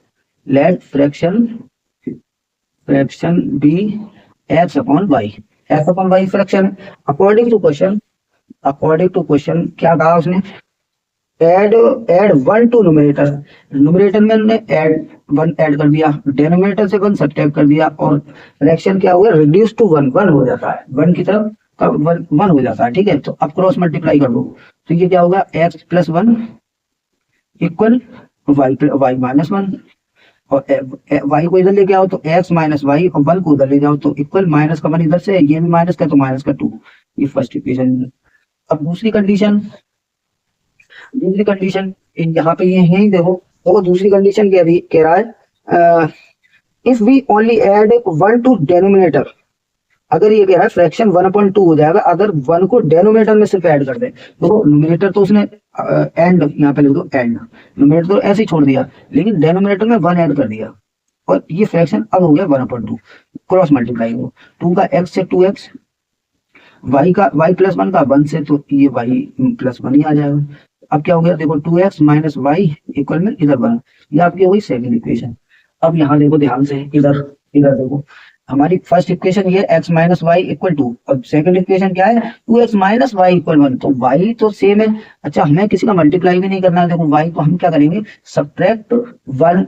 let fraction be x upon y, x upon y fraction. According to question क्या कहा उसने, add add 1 to numerator, numerator में हमने add 1 add कर दिया, डिनोमिनेटर से 1 सब्ट्रैक्ट कर दिया, और फ्रैक्शन क्या हुआ, रिड्यूस टू 1, 1 हो जाता है, 1 की तरफ का 1 हो जाता है, ठीक है। तो अब क्रॉस मल्टीप्लाई कर दो, तो ये क्या होगा, x plus 1 equal y minus 1, और y को इधर लेके आओ तो x माइनस वाई, और 1 को उधर ले जाओ तो इक्वल माइनस का 1 इधर से, ये भी माइनस का तो माइनस का 2, ये फर्स्ट इक्वेशन। अब दूसरी कंडीशन यहाँ पे ये है, देखो देखो दूसरी कंडीशन कह रहा है, if we only add 1 to denominator, अगर ये कह रहा है फ्रैक्शन 1/2 हो जाएगा अगर 1 को डेनोमिनेटर में सिर्फ ऐड कर दे। देखो न्यूमरेटर तो उसने एंड यहाँ पे लिख दो एंड, न्यूमरेटर तो ऐसे ही छोड़ दिया, लेकिन डेनोमिनेटर में 1 ऐड कर दिया, और ये फ्रैक्शन अब हो गया 1/2, क्रॉस मल्टीप्लाई हो, 2 का x से 2x, y प्लस 1 का 1 से, तो ये y प्लस 1 ही आ जाएगा। अब क्या हो गया, देखो 2x माइनस वाई इक्वल में इधर 1, ये आपकी हो गई सेकंड इक्वेशन। अब यहाँ देखो ध्यान से, इधर इधर देखो, हमारी फर्स्ट इक्वेशन ये x माइनस वाई इक्वल 2, और सेकंड इक्वेशन क्या है, 2x माइनस वाई इक्वल 1, तो y तो सेम है। अच्छा, हमें किसी का मल्टीप्लाई भी नहीं करना है, देखो y को हम क्या करेंगे, सब्ट्रैक्ट 1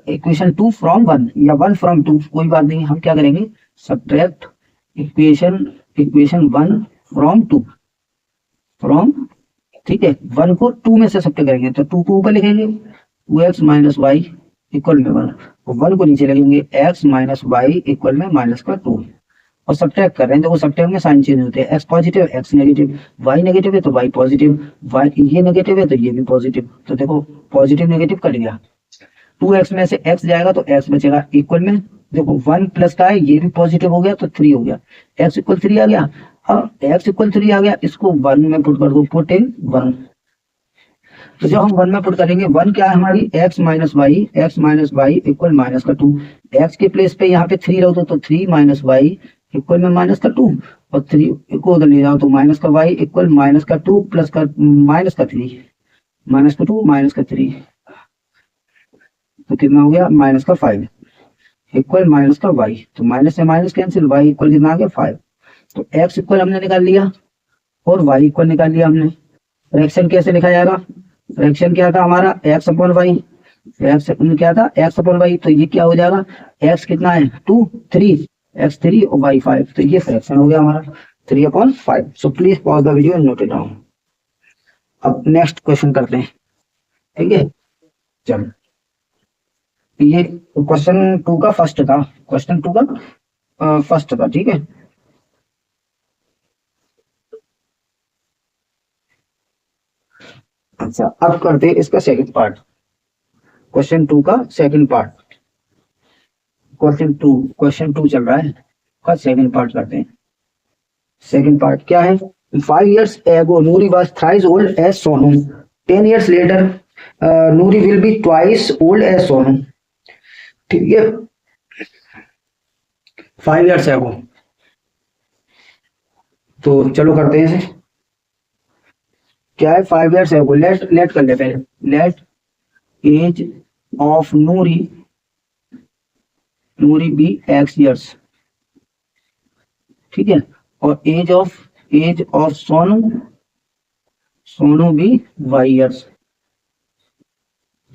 इक्वेशन 2 फ्रॉम 1 या 1 फ्रॉम 2, कोई बात नहीं, हम क्या करेंगे, सब्ट्रैक्ट इक्वेशन 1 फ्रॉम 2, फ्रॉम, ठीक है, 1 को 2 में से सब्ट्रैक्ट करेंगे, तो 2 को ऊपर लिखेंगे, 2x माइनस वाई इक्वल में 1, 1 को नीचे लिखेंगे, x माइनस वाई इक्वल में माइनस का 2, और सब्ट्रैक्ट कर रहे हैं। देखो सब्ट्रैक्ट में साइन चेंज होते हैं, x positive x negative, y negative है तो y पॉजिटिव, y ये नेगेटिव है तो ये भी पॉजिटिव, तो देखो पॉजिटिव नेगेटिव कट गया, 2x में से x जाएगा तो x बचेगा, इक्वल में देखो 1 प्लस का है, ये भी पॉजिटिव हो गया तो 3 हो गया, x इक्वल 3 आ गया। अब x इक्वल 3 आ गया, इसको 1 में पुट कर दो, पुट इन 1, तो जब हम 1 में पुट करेंगे, 1 क्या है हमारी, x minus y equal minus का 2, x के प्लेस पे यहाँ पे 3 रख दो, तो 3 माइनस वाई इक्वल में माइनस का 2, और 3 को उधर ले जाओ तो माइनस का y इक्वल माइनस का 2 प्लस का माइनस का 3, माइनस का 2 माइनस का 3, तो कितना हो गया, माइनस का 5 इक्वल माइनस का y, तो माइनस से माइनस कैंसिल, y इक्वल कितना आ गया 5, तो x इक्वल हमने निकाल लिया और y इक्वल निकाल लिया हमने। फ्रैक्शन कैसे लिखा जाएगा, फ्रैक्शन क्या था हमारा, x अपॉन वाई, फ्रैक्शन क्या था, x अपॉन वाई, तो ये क्या हो जाएगा, x कितना है 2 3, x 3 और y 5, तो ये फ्रैक्शन हो गया हमारा 3/5। So please pause the video and note it down. अब नेक्स्ट क्वेश्चन करते हैं, ठीक है। चलो, ये क्वेश्चन 2 का फर्स्ट था, क्वेश्चन 2 का फर्स्ट था, ठीक है। अच्छा, अब करते हैं इसका सेकंड पार्ट, क्वेश्चन 2 का सेकंड पार्ट, क्वेश्चन 2 चल रहा है, का सेकंड पार्ट करते हैं। सेकंड पार्ट क्या है, 5 years ago Nuri was thrice old as Sonu, 10 years later Nuri will be twice old as Sonu, ठीक है। 5 years ago, तो चलो करते हैं इसे, क्या है 5 years ago, लेट कर ले पहले, let age of Noori be x years, ठीक है, और एज ऑफ सोनू भी y years,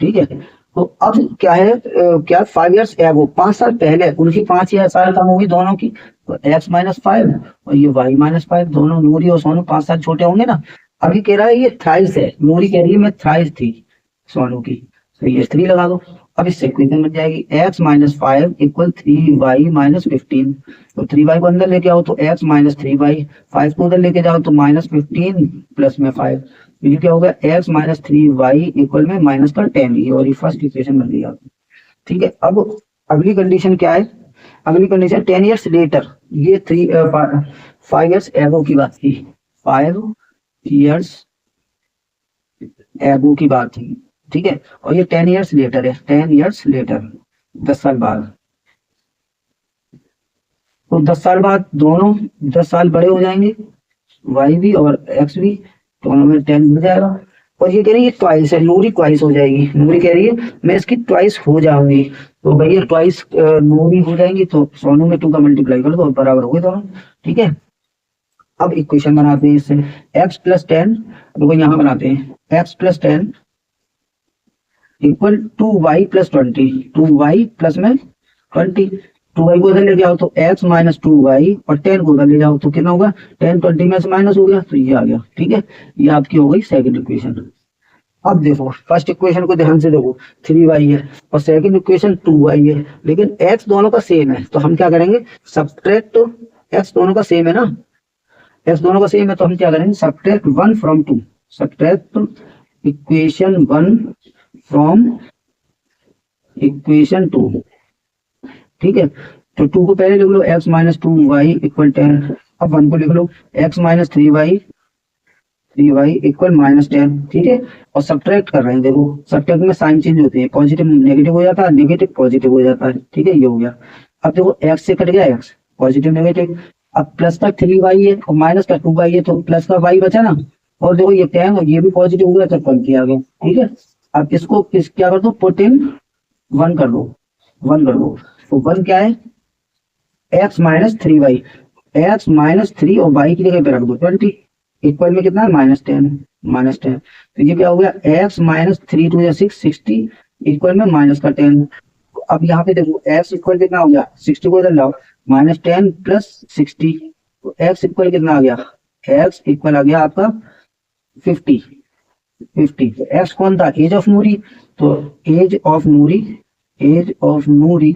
ठीक है। तो अब क्या है, क्या 5 years एगो, 5 साल पहले, उनकी 5 साल कम होगी दोनों की, तो x माइनस 5 और ये y माइनस 5, दोनों नूरी और सोनू 5 साल छोटे होंगे ना। अभी कह रहा है ये थ्राइस है, नूरी कह रही है मैं थ्राइस थी सोनू की, तो ये 3 लगा दो। अब इससे इक्वेशन बन जाएगी x minus 5 equal 3y minus 15, तो 3y को अंदर लेके आओ तो x माइनस 3y, 5 को उधर लेके जाओ तो माइनस 15 प्लस में 5, ये क्या होगा, x माइनस 3y इक्वल में माइनस का 10, ये और फर्स्ट इक्वेशन बन गई आपकी, ठीक है। अब अगली कंडीशन क्या है, अगली कंडीशन 10 years लेटर, ये 5 years एगो की बात की, 5 ईयर्स एगो की बात थी, ठीक है, और ये 10 ईयर्स लेटर है, 10 ईयर्स लेटर, 10 साल बाद। तो 10 साल बाद दोनों 10 साल बड़े हो जाएंगे, वाई भी और एक्स भी, तो हमें 10 मिल जाएगा। और ये कह रही है ट्वाइस है, नूरी ट्वाइस हो जाएगी, नूरी कह रही है मैं इसकी ट्वाइस हो जाऊंगी, तो भैया ट्वाइस नूरी हो जाएंगी, तो सोनू में 2 का मल्टीप्लाई कर दो, बराबर हो गए दोनों, ठीक है। अब इक्वेशन बनाते हैं इससे, एक्स प्लस 10, देखो यहाँ बनाते हैं, x plus 10 equal 2y plus 20, 2y plus में 20, 2y को इधर ले जाओ तो x माइनस 2y, और 10 को उधर ले जाओ तो कितना होगा, 10 20 में से माइनस हो गया, तो ये आ गया, ठीक है। ये आपकी हो गई सेकंड इक्वेशन। अब देखो फर्स्ट इक्वेशन को ध्यान से देखो, 3y है, और सेकंड इक्वेशन 2y है, लेकिन x दोनों का सेम है, तो हम क्या करेंगे, सब्ट्रैक्ट, x दोनों का सेम है ना, x दोनों का सेम है, तो हम क्या करेंगे, subtract 1 from 2, subtract equation 1 from equation 2, ठीक है। तो 2 को पहले लिख लो, x माइनस 2y इक्वल 10, अब 1 को लिख लो, x minus 3y equal minus 10, ठीक है। और सब्ट्रैक्ट कर रहे हैं, देखो सब्ट्रैक्ट में साइन चेंज होते हैं, पॉजिटिव नेगेटिव हो जाता है, नेगेटिव पॉजिटिव हो जाता है, ठीक है, ये हो गया। अब देखो x से कट गया x, पॉजिटिव नेगेटिव, अब प्लस का 3y है और माइनस का 2y है, तो प्लस का y बचा ना, और देखो ये 10 और ये भी पॉजिटिव हो गया, तो 1 किया गया, ठीक है। अब इसको क्या कर दो, पुट इन 1 कर दो, 1 कर दो, तो 1 क्या है, x minus 3y, x minus 3 और y की जगह पे रख दो 20, इक्वल में कितना है, -10, -10, तो ये क्या हो गया, x माइनस 3 2 6 60 इक्वल में माइनस का 10। अब यहाँ पे देखो x इक्वल कितना हो गया, 60 को इधर लाओ, -10 प्लस 60, तो x इक्वल कितना आ गया, x इक्वल आ गया आपका 50, 50, तो x कौन था, एज ऑफ नूरी, तो age of Noori, age of Noori,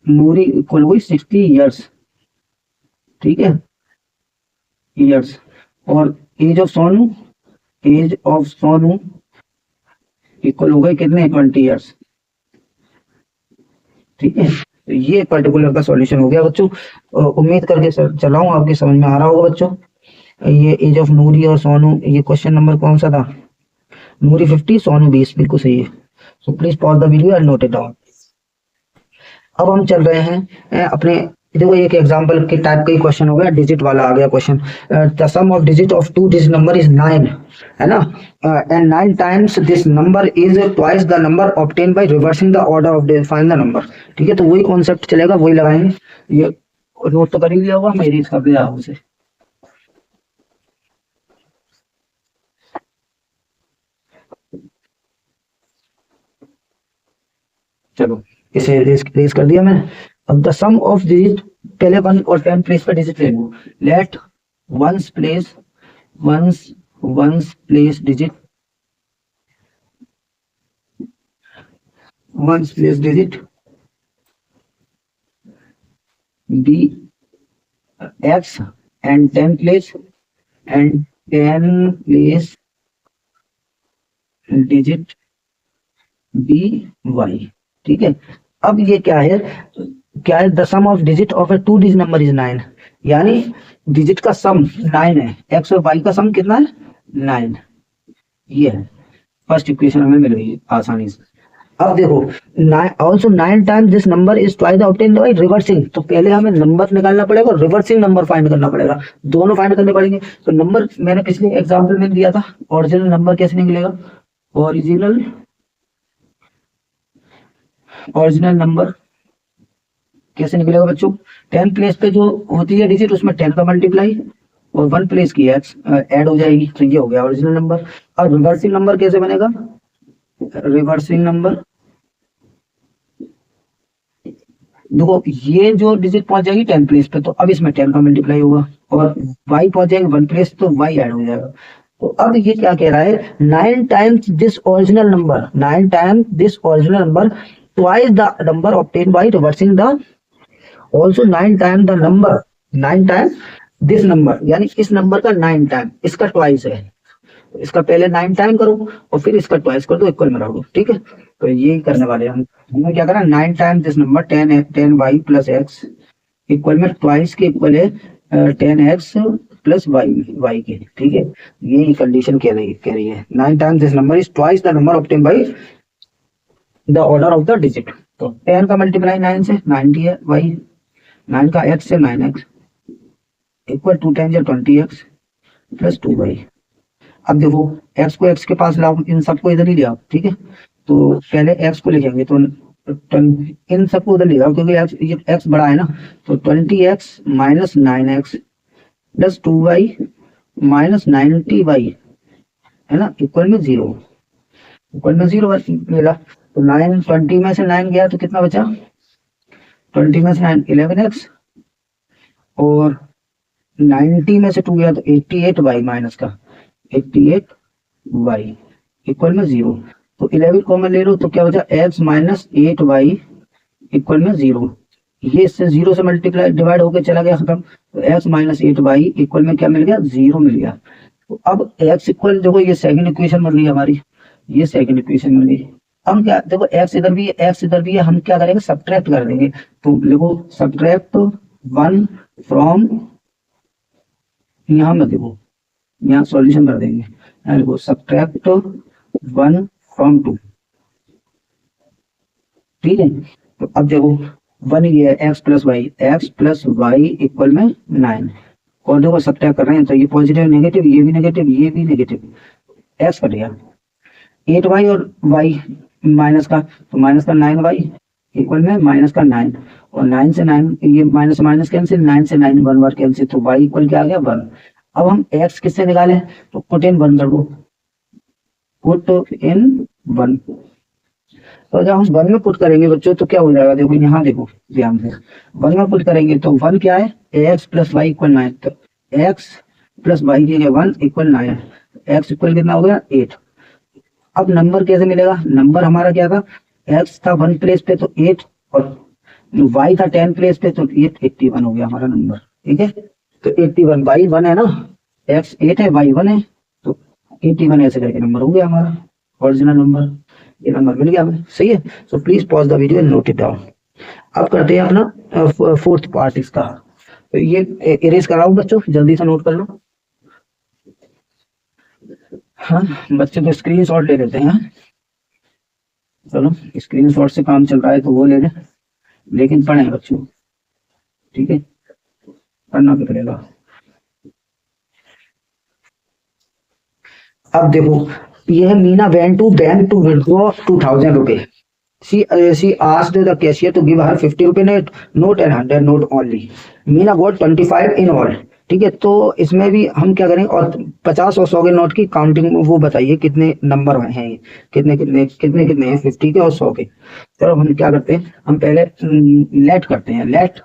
Noori equal हुई 60 ईयर्स, ठीक है, ईयर्स, और age of Sonu, age of Sonu equal हो गए कितने, 20 ईयर्स, ठीक है। तो ये पर्टिकुलर का सॉल्यूशन हो गया बच्चों, उम्मीद करके चला हूं आपके समझ में आ रहा होगा बच्चों। ये एज ऑफ नूरी और सोनू, ये क्वेश्चन नंबर कौन सा था, नूरी 50 सोनू 20, बिल्कुल सही है। So please pause the video and note it down. अब हम चल रहे हैं अपने, देखो एक एग्जांपल के टाइप का ही क्वेश्चन हो गया, डिजिट वाला आ गया question, the sum of digit of 2 digit number is 9, है ना, and 9 times this number is twice the number obtain by reversing the order of find the number, ठीक है। तो वही कॉन्सेप्ट चलेगा, वही लगाएंगे, ये नोट तो कर ही लिया होगा, मैं रीड कर दिया उसे। चलो इसे रेज कर दिया मैंने। अब द सम ऑफ डिजिट, पहले 1 और 10 प्लेस पर डिजिट ले लो, let once place digit, once place digit B x and 10 place digit B y, ठीक है। अब ये क्या है, the sum of digit of a 2 digit number is 9, यानी डिजिट का सम 9 है, x और y का सम कितना है, 9, ये है फर्स्ट इक्वेशन हमें मिल गई आसानी से। अब देखो also 9 times this number is twice the obtained by reversing, तो पहले हमें नंबर निकालना पड़ेगा और रिवर्सिंग नंबर फाइंड करना पड़ेगा, दोनों फाइंड करने पड़ेंगे। तो नंबर मैंने पिछले एग्जांपल में दिया था, ओरिजिनल नंबर कैसे निकलेगा, ओरिजिनल नंबर कैसे निकलेगा बच्चों, 10 प्लेस पे जो होती है डिजिट उसमें 10 का मल्टीप्लाई और 1 प्लेस की एक्स ऐड हो जाएगी, तो ये हो गया ओरिजिनल नंबर। और रिवर्सिंग नंबर कैसे बनेगा, रिवर्सिंग नंबर, देखो ये जो डिजिट पहुंच जाएगी 10 प्लेस पे, तो अब इसमें 10 का मल्टीप्लाई होगा, और y पहुंच जाएगी 1 प्लेस, तो y ऐड हो जाएगा। तो अब ये क्या कह रहा है, 9 times this original number, 9 times this original number twice the number obtain by reversing the, also 9 time the number, 9 time this number, यानी इस नंबर का 9 टाइम, इसका ट्वाइस है, इसका पहले 9 टाइम करो और फिर इसका ट्वाइस कर दो, इक्वल में रख दो, ठीक है। तो यही करने वाले हम, हमें क्या करना, 9 time this number 10y plus x equal में ट्वाइस के इक्वल है 10x प्लस वाई के, ठीक है, ये कंडीशन कह रही है 9 times this number is twice the number obtain by the order of the digit. तो 10 का मल्टीप्लाई 9 से 90 है वाई, 9 का x से 9x इक्वल 2 10 या 20x प्लस 2y। अब देखो x को x के पास लाओ, इन सबको इधर ही ले आओ, ठीक है, तो पहले x को ले जाएंगे तो इन सबको उधर ले आओ क्योंकि ये x बड़ा है ना, तो 20x minus 9x plus 2y minus 90y है ना, इक्वल में 0, इक्वल में 0 मिला। तो 9 20 में से 9 गया तो कितना बचा, 20 में से 9 11x और 90 में से 2 गया तो 88y माइनस का 88y इक्वल में 0। तो 11 कॉमन ले लो तो क्या बचा x माइनस 8y इक्वल में 0। ये इससे 0 से मल्टीप्लाई डिवाइड होकर चला गया, खत्म। तो x माइनस 8y इक्वल में क्या मिल गया, 0 मिल गया। तो अब x इक्वल देखो ये सेकंड इक्वेशन बन गई हमारी, ये सेकंड इक्वेशन बन गई। हम क्या देखो x इधर भी है, x इधर भी है, हम क्या करेंगे सब्ट्रैक्ट कर देंगे। तो देखो सब्ट्रैक्ट 1 फ्रॉम, यहाँ में देखो यहाँ सॉल्यूशन कर देंगे, देखो सब्ट्रैक्ट 1 फ्रॉम 2, ठीक है। तो अब देखो 1 ये है x प्लस वाई इक्वल में 9, और देखो सब्ट्रैक्ट कर रहे हैं तो ये पॉजिटिव नेगेटिव, ये भी नेगेटिव, ये भी नेगेटिव, x कट गया 8y और y माइनस का, तो माइनस का 9y इक्वल में माइनस का 9, और 9 से 9 ये माइनस माइनस कैंसिल, 9 से 9 1 बार कैंसिल, तो y इक्वल क्या आ गया 1। अब हम x किससे निकालें, तो पुट इन 1 कर दो, पुट इन 1। तो जब हम 1 में पुट करेंगे बच्चों तो क्या हो जाएगा, देखो यहाँ देखो ध्यान से, 1 में पुट करेंगे तो 1 क्या है, x प्लस वाई इक्वल 9, तो x प्लस वाई की 1 इक्वल 9, x इक्वल कितना हो गया 8। अब नंबर कैसे मिलेगा, नंबर हमारा क्या था, x था 1 प्लेस पे तो 8 और y था 10 प्लेस पे तो 81 हो गया हमारा नंबर, ठीक है। तो 81 y 1 है ना, x 8 है y 1 है, तो 81 ऐसे करके नंबर हो गया हमारा ओरिजिनल नंबर, ये नंबर मिल गया हमें, सही है। So please pause the video and note it down. अब करते हैं अपना फोर्थ पार्ट इसका, तो ये इरेज कराओ बच्चों, जल्दी से नोट कर लो। हाँ बच्चे तो स्क्रीन शॉट ले लेते हैं, चलो स्क्रीन शॉट से काम चल रहा है तो वो ले लें, लेकिन पढ़े बच्चों, ठीक है, पढ़ना भी पड़ेगा। अब देखो ये है Meena went to bank to withdraw 2000 रुपए, she asked the cashier to give her 50 रुपए note and 100 note only. Meena got 25 in all, ठीक है। तो इसमें भी हम क्या करेंगे, और 50 और 100 के नोट की काउंटिंग वो बताइए कितने नंबर हैं, कितने कितने कितने कितने हैं 50 के और 100 के। चलो हम क्या करते हैं, हम पहले लेट करते हैं, लेट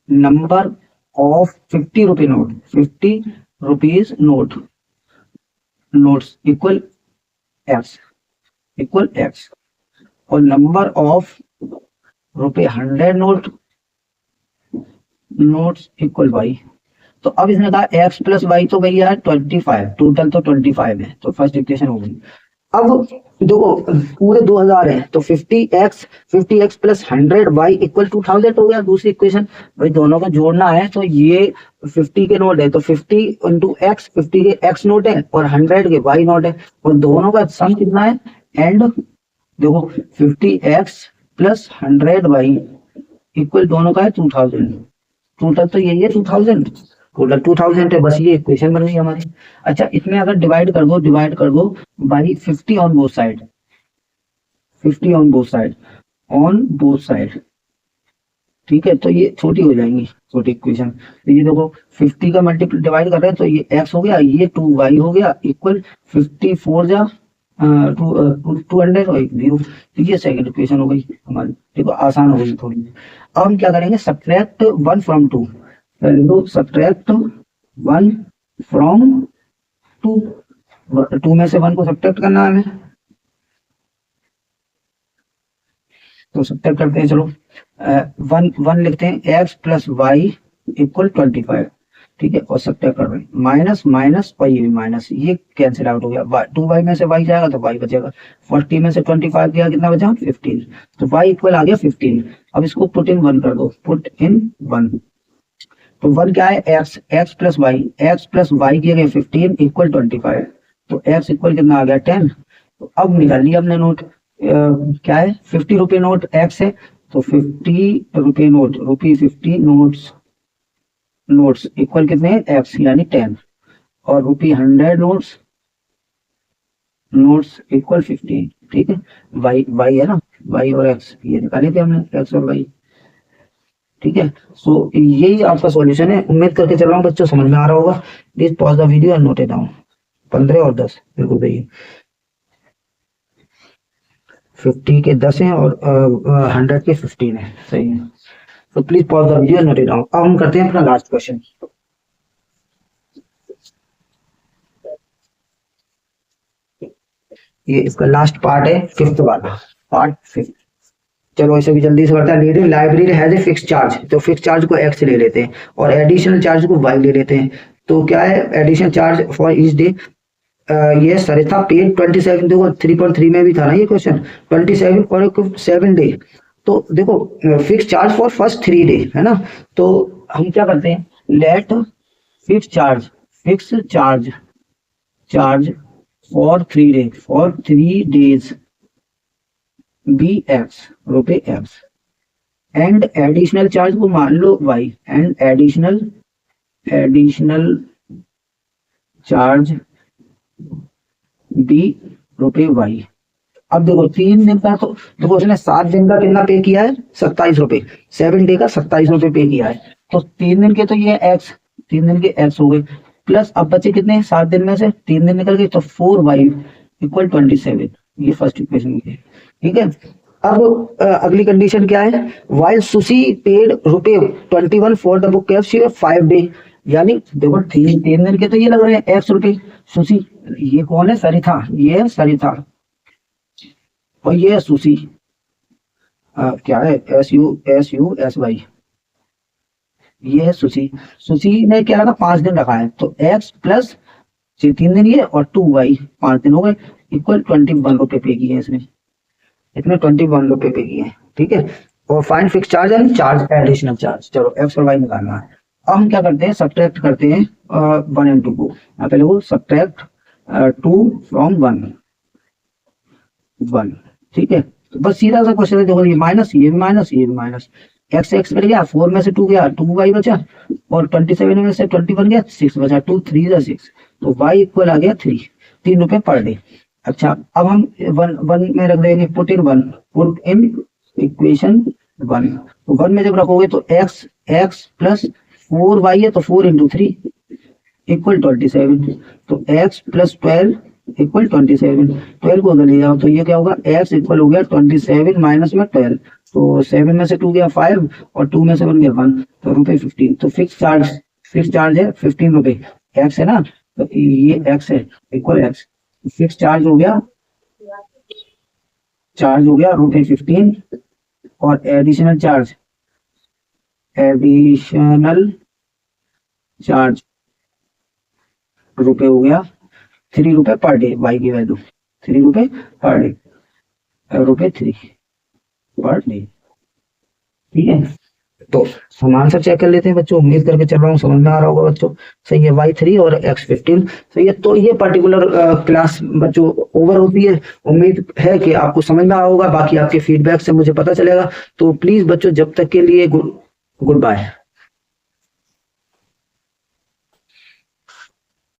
नंबर ऑफ 50 रुपए note, 50 rupees note, notes equal x और नंबर ऑफ रुपए 100 नोट्स इक्वल y। तो अब इसने कहा x प्लस वाई तो भैया 25, टोटल तो 25 है, तो फर्स्ट इक्वेशन हो गई। अब देखो पूरे 2000 है तो 50x प्लस 100y इक्वल 2000 हो गया दूसरी इक्वेशन। भाई दोनों को जोड़ना है तो ये 50 के नोट है तो 50 इंटू एक्स, 50 के x नोट है और 100 के y नोट है, और दोनों का सम कितना है, एंड देखो 50x प्लस 100y इक्वल दोनों का है 2000, टोटल तो यही है 2000, टोटल 2000 है, बस ये इक्वेशन बन गई हमारी। अच्छा इसमें अगर डिवाइड कर दो by 50 on both side, 50 on both side, ठीक है। तो ये छोटी हो जाएंगी, छोटी इक्वेशन। तो ये देखो 50 का मल्टीपल डिवाइड कर रहे हैं तो ये x हो गया, ये 2y हो गया इक्वल 54 जा 200 और 0। तो ये सेकंड इक्वेशन हो गई हमारी, देखो आसान हो गई थोड़ी। अब हम क्या करेंगे, सब्ट्रैक्ट 1 फ्रॉम 2, सब्ट्रैक्ट 1 फ्रॉम 2 में से 1 को सब्ट्रैक्ट करना है हमें, तो सब्ट्रैक्ट करते हैं। चलो 1 लिखते हैं, x प्लस वाई इक्वल 25, ठीक है, और सब्ट्रैक्ट कर रहे हैं, माइनस माइनस और ये माइनस, ये कैंसिल आउट हो गया, 2y में से y जाएगा तो y बचेगा, 40 में से 25 गया कितना बचा 15, तो y इक्वल आ गया 15। अब इसको पुट इन 1 कर दो, पुट इन 1, तो 1 क्या है, x plus y, x plus y की जगह 15 इक्वल 25, तो x इक्वल कितना आ गया 10। तो अब निकाल लिया हमने नोट, क्या है 50 रुपए नोट x है, तो 50 रुपए नोट, रुपी 50 नोट्स इक्वल कितने हैं x यानी 10, और रुपी 100 नोट्स इक्वल 15। ठीक है, y है ना, y और x ये निकाले थे हमने, x और y। ठीक है, सो यही आपका सॉल्यूशन है। उम्मीद करके चल रहा हूँ बच्चों समझ में आ रहा होगा। Please pause the video and note it down. 15 और 10 बिल्कुल सही है, 50 के 10 हैं और 100 के 15 है, सही है। तो please pause the video and note it down. अब हम करते हैं अपना लास्ट क्वेश्चन। ये इसका लास्ट पार्ट है, फिफ्थ वाला पार्ट, फिफ्थ। चलो इसे भी जल्दी से करते हैं। Reading library has a fix charge, तो फिक्स चार्ज को x ले लेते हैं और एडिशनल चार्ज को y ले लेते हैं। तो क्या है additional charge for each day, ये सरिता पेड 27, देखो 3.3 में भी था ना ये क्वेश्चन, 27 फॉर 7 डे। तो देखो fix charge for first 3 day है ना, तो हम क्या करते हैं, let fix charge for 3 day, for 3 days be x, रुपए एक्स, एंड एडिशनल चार्ज को मान लो y, and additional charge be रुपए y। अब देखो 3 दिन का, तो देखो उसने 7 दिन का कितना पे किया है, 27 रुपए, 7 डे का 27 रुपए पे किया है। तो 3 दिन के तो ये x, 3 दिन के x हो गए, प्लस अब बचे कितने 7 दिन में से 3 दिन निकल गए, तो 4y इक्वल 27, ये फर्स्ट इक्वेशन है। ठीक है, अब अगली कंडीशन क्या है, वाइल सुशी पेड रुपए 21 for the book KFC 5 day, यानी देखो 3 दिन के तो ये लग रहे हैं x रुपए, सुशी ये कौन है, सरिता, ये है सरिता, और ये है सुशी, क्या है SUSY, ये है सुशी। सुशी ने क्या रखा 5 दिन रखा है, तो x प्लस 3 दिन ये और 2y 5 दिन हो गए, इक्वल 21 रुपए पे किए इसने, इतने 21 रुपए पे किए। ठीक है, और find fix charge and charge additional charge, चलो x और y निकालना है। अब हम क्या करते हैं, सब्ट्रैक्ट करते हैं 1 and 2 को, पहले वो सब्ट्रैक्ट 2 फ्रॉम 1। ठीक है, तो बस सीधा सा क्वेश्चन है, देखो ये माइनस, ये भी माइनस, ये भी माइनस, x कट गया, 4 में से 2 गया, 2y बचा, और 27 में से 21 गया, 6 बचा, 2 3 जा 6, तो y इक्वल आ गया 3 रुपए पर डे। अच्छा, अब हम 1 में रख देंगे, पुट इन इक्वेशन 1, तो 1 में जब रखोगे तो x प्लस 4y है, तो 4 इंटू 3 इक्वल 27, तो x प्लस 12 इक्वल 27, 12 को अगर ले जाओ तो ये क्या होगा, x इक्वल हो गया 27 माइनस में 12, तो 7 में से 2 गया 5 और 2 में से 1 गया 1, तो रुपए 15। तो फिक्स चार्ज है 15 रुपए, x है ना, तो ये x है इक्वल x, फिक्स चार्ज हो गया रुपए 15, और एडिशनल चार्ज रुपए हो गया 3 रुपए पर डे, y की वैल्यू 3 रुपए पर डे, रुपए 3 पर डे। ठीक है, तो हम आंसर चेक कर लेते हैं बच्चों। उम्मीद करके चल रहा हूँ समझ में आ रहा होगा बच्चों, सही है, y3 और x15 सही है। तो ये पर्टिकुलर क्लास बच्चों ओवर होती है, उम्मीद है कि आपको समझ में आया होगा, बाकी आपके फीडबैक से मुझे पता चलेगा। तो प्लीज बच्चों जब तक के लिए गुड बाय।